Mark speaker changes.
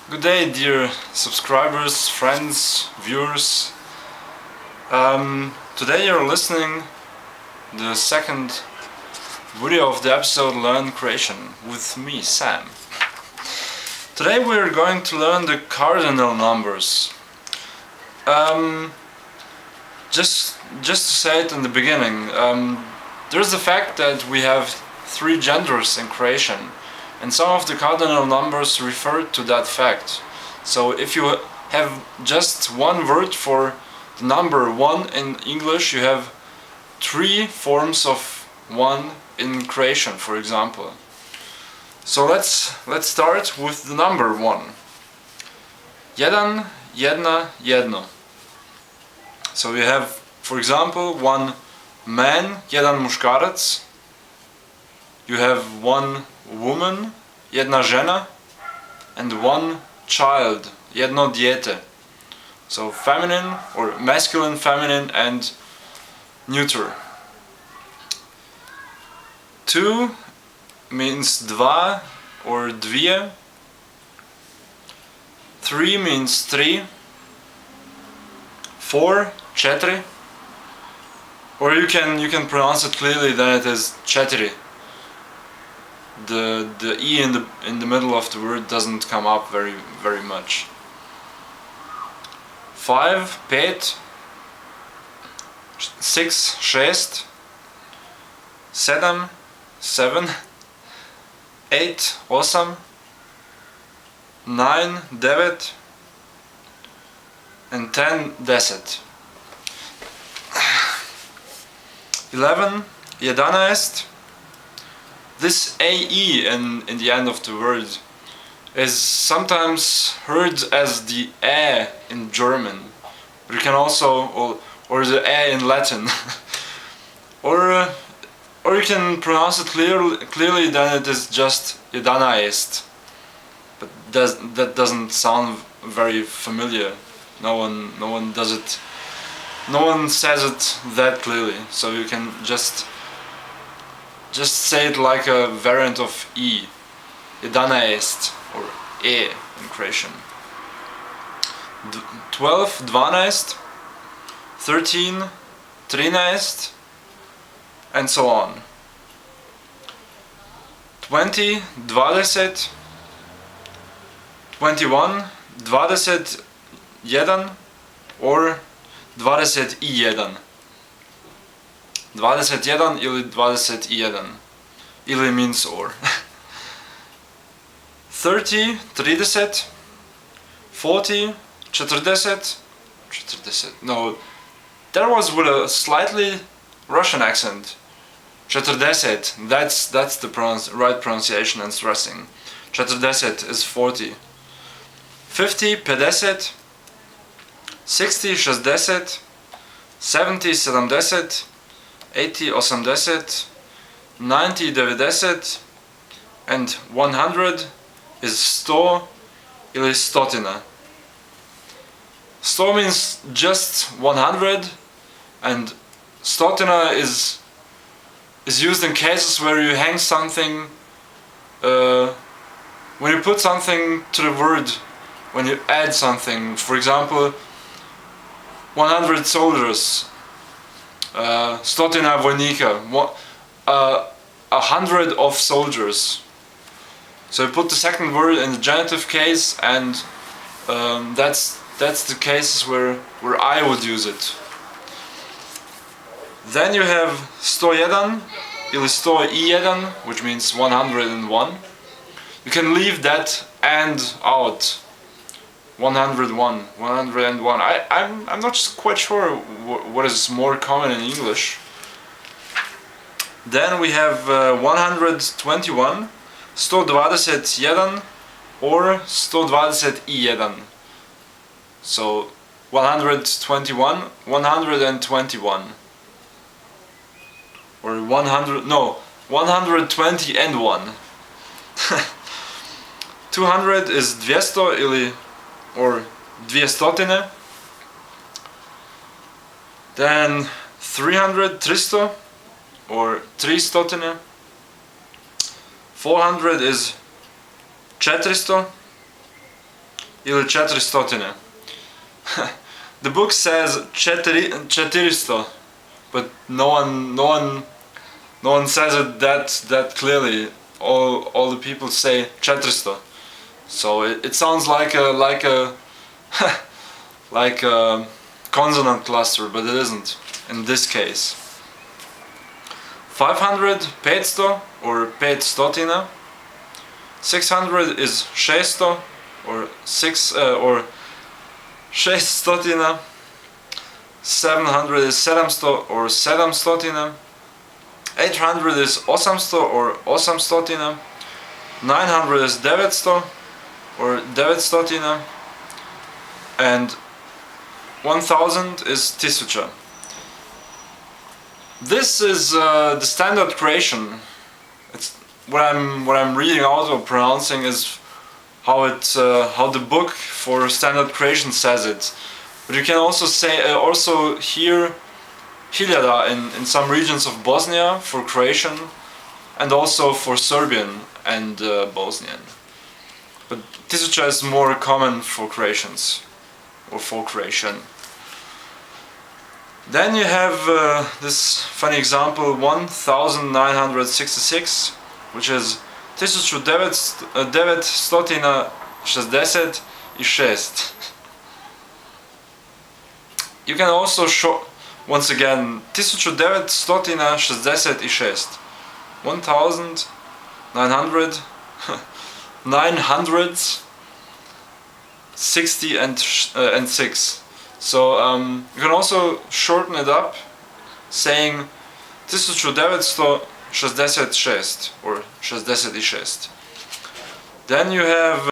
Speaker 1: Good day, dear subscribers, friends, viewers. Today you're listening the second video of the episode Learn Croatian with me, Sam. Today we're going to learn the cardinal numbers. Just to say it in the beginning, there's the fact that we have three genders in Croatian. And some of the cardinal numbers refer to that fact. So if you have just one word for the number 1 in English, you have three forms of 1 in Croatian, for example. So let's start with the number 1. Jedan, jedna, jedno. So we have, for example, one man, jedan muškarac. You have one woman, jedna žena, and one child, jedno dijete. So feminine or masculine, feminine, and neuter. 2 means dva or dvije. 3 means tri. 4, četiri. Or you can pronounce it clearly that it is četiri. The E in the middle of the word doesn't come up very much. 5, pet. 6, šest. 7, seven. 8, osam. 9, devet. And 10, deset. 11, jedanaest. This AE in the end of the word is sometimes heard as the ä in German, but you can also, or the ä in Latin, or you can pronounce it clearly. Then it is just jedanaest, but that doesn't sound very familiar. No one does it. No one says it that clearly, so you can just say it like a variant of E, jedanaest, or E in Croatian. 12, dvanaest, 13, trinaest, and so on. 20, dvadeset, 21, dvadeset jedan, or dvadeset I jedan. 21 ili 21. Ili means or. 30, 30. 40, 40. No, that was with a slightly Russian accent. 40. That's the right pronunciation and stressing. 40 is 40. 50, 50. 60, 60. 70, 70. 80, 80, 90, 90, and 100 is 100 ili stotina. 100 means just 100, and stotina is used in cases where you hang something, when you put something to the word, when you add something. For example, 100 soldiers. Stotina vojnika, 100 of soldiers. So you put the second word in the genitive case, and that's the cases where I would use it. Then you have 101 ili 101, which means 101. You can leave that and out. 101, 101. I'm not quite sure what is more common in English. Then we have 121, 121, or 121. So 121, 121. Or 120 and 1. 200 is 200 ili or 200. Then 300, 300, or 300. 400 is 400. ili 400. The book says 400, but no one says it that clearly. All the people say 400. So it sounds like a like a consonant cluster, but it isn't in this case. 500, 500 or 500. 600 is 600 or 600. 700 is 700 or 700. 800 is 800 or 800. 900 is 900 or 900. And 1000 is 1000. This is the standard Croatian. It's what I'm reading out or pronouncing is how the book for standard Croatian says it. But you can also say hear hiljada in some regions of Bosnia for Croatian, and also for Serbian and Bosnian. But 1000 is more common for Croatians, or for Croatian. Then you have this funny example 1966, which is 1966. You can also show, once again, 1966. 1900 960 and 6. So you can also shorten it up, saying 1966 or 66. Then you have